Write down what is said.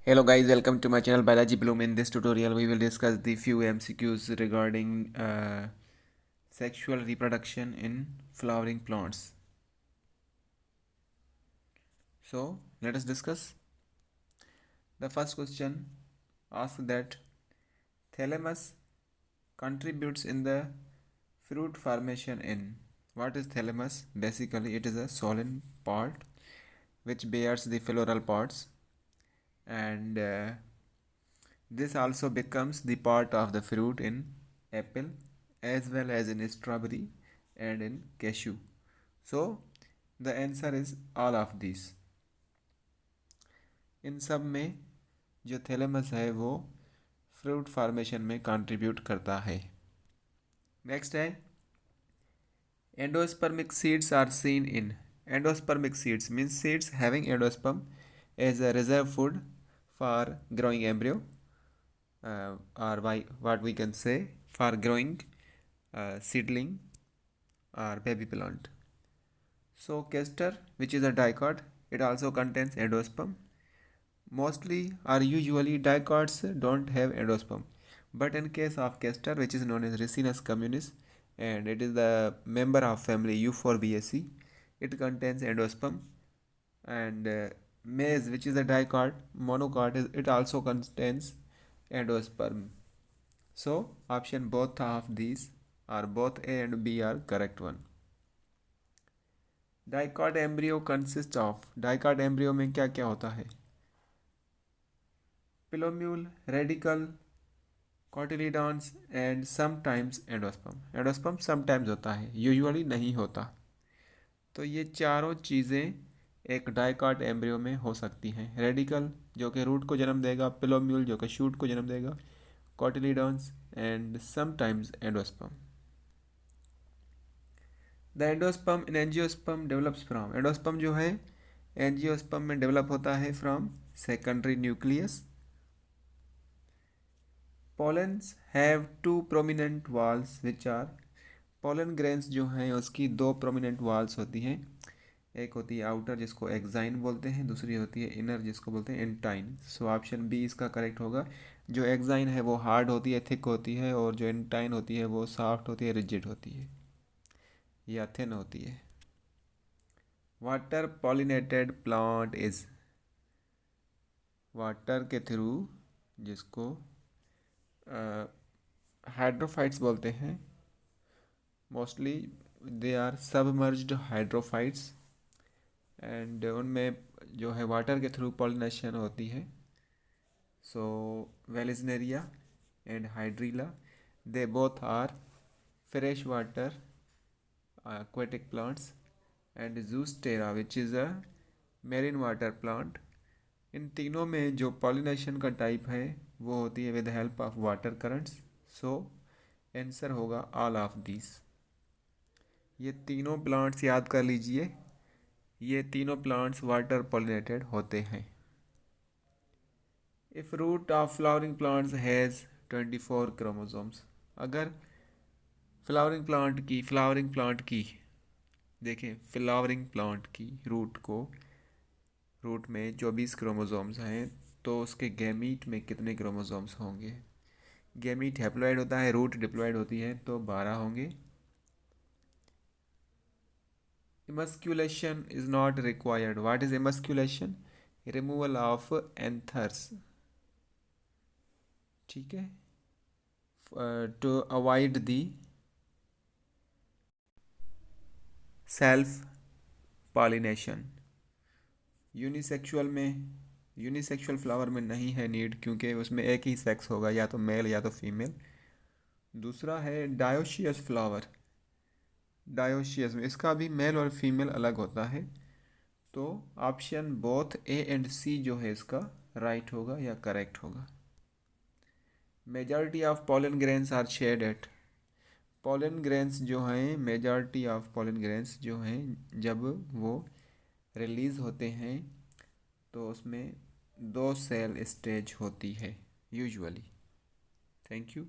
Hello guys, welcome to my channel Balaji Bloom. In this tutorial, we will discuss the few MCQs regarding sexual reproduction in flowering plants. So let us discuss. The first question asks that thalamus contributes in the fruit formation in. What is thalamus? Basically, it is a solen part which bears the floral parts, and this also becomes the part of the fruit in apple as well as in strawberry and in cashew. So the answer is all of these. इन सब में जो thalamus है वो fruit formation में contribute करता है. Next है endospermic seeds are seen in. Endospermic seeds means seeds having endosperm as a reserve food for growing embryo, or what we can say for growing seedling or baby plant. So castor, which is a dicot, it also contains endosperm. Mostly or usually dicots don't have endosperm, but in case of castor, which is known as Ricinus communis, and it is the member of family Euphorbiaceae, it contains endosperm. And maize, which is a dicot, monocot, it also contains endosperm. So option both of these are both A and B are correct one. Dicot embryo consist of. Dicot embryo में क्या क्या होता है? Plumule, radicle, cotyledons and sometimes endosperm. Endosperm sometimes होता है, usually नहीं होता. तो ये चारों चीज़ें एक डाइकॉट एम्ब्रियो में हो सकती हैं. रेडिकल जो कि रूट को जन्म देगा, पिलोम्यूल जो कि शूट को जन्म देगा, cotyledons and sometimes endosperm. The endosperm in angiosperm develops from. Endosperm जो है एंजियोस्पर्म में डेवलप होता है from secondary nucleus. Pollens have two prominent walls which are. Pollen grains जो हैं उसकी दो प्रोमिनेंट वॉल्स होती हैं. एक होती है आउटर जिसको एक्साइन बोलते हैं, दूसरी होती है इनर जिसको बोलते हैं इंटाइन. सो ऑप्शन बी इसका करेक्ट होगा. जो एक्साइन है वो हार्ड होती है, थिक होती है, और जो इंटाइन होती है वो सॉफ्ट होती है, रिजिड होती है या थिन होती है. Water pollinated plant is. Water के थ्रू जिसको हाइड्रोफाइट्स बोलते हैं, mostly they are submerged hydrophytes, and उनमें जो है वाटर के थ्रू पॉलिनेशन होती है. So vallisneria and hydrilla, they both are fresh water aquatic plants, and Zoostera which is a marine water plant. इन तीनों में जो पॉलिनेशन का टाइप है वो होती है with help of water currents. So answer होगा ऑल ऑफ दिस. ये तीनों प्लांट्स याद कर लीजिए, ये तीनों प्लांट्स वाटर पॉलिनेटेड होते हैं. If root of flowering plants has 24 chromosomes. अगर फ्लावरिंग प्लांट की देखें, फ्लावरिंग प्लांट की रूट में 24 क्रोमोसोम्स हैं, तो उसके गैमीट में कितने क्रोमोसोम्स होंगे? गैमीट हैप्लॉइड होता है, रूट डिप्लॉइड होती है, तो 12 होंगे. Emasculation is not required. What is emasculation? Removal of anthers. ठीक है, to avoid the self pollination. Unisexual flower में नहीं है नीड, क्योंकि उसमें एक ही सेक्स होगा, या तो मेल या तो फीमेल. दूसरा है डायोशियस फ्लावर. डायोशियस में इसका भी मेल और फीमेल अलग होता है. तो option both A and C जो है इसका राइट होगा या करेक्ट होगा. Majority of pollen grains are shed at. Pollen grains जो हैं, मेजॉरिटी ऑफ पोलन ग्रेन्स जो हैं, जब वो रिलीज़ होते हैं तो उसमें 2 सेल स्टेज होती है यूजुअली. Thank you.